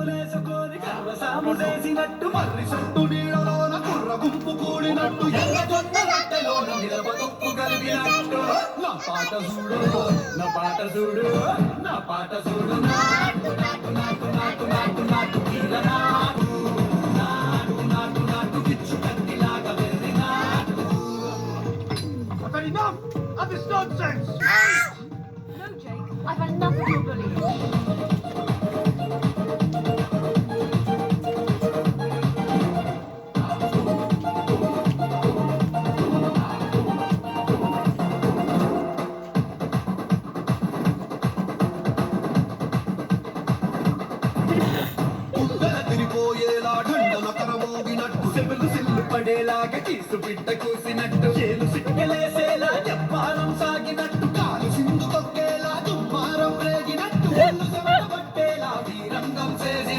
చెప్పులేసుకొని కర్రసాము చేసినట్టు మర్రి చెట్టు నీడలోన కుర్ర గుంపు కూడినట్టు ఎర్ర జొన్న రొట్టెలోన నిలవ తుప్పు కలిగినట్టు నా పాట చూడు నా పాట చూడు నా పాట చూడు నాటు నాటు నాటు నాటు నాటు నాటు కీల నాటు నాటు నాటు నాటు పిచ్చు కత్తిలాగా వెర్రి నాటు. I've had enough of this nonsense! No, Jake, I've had enough of your bullying. ఉద్దర తిరిపోయేలా ఢండన కరమోగినట్టు సెవులు సిల్లు పడేలాగా కీసు పిట్ట కూసినట్టు చేలు సిక్కలేసేలా చెప్పారం సాగినట్టు కాలు సింధు తొక్కేలా దుమ్మారం రేగినట్టు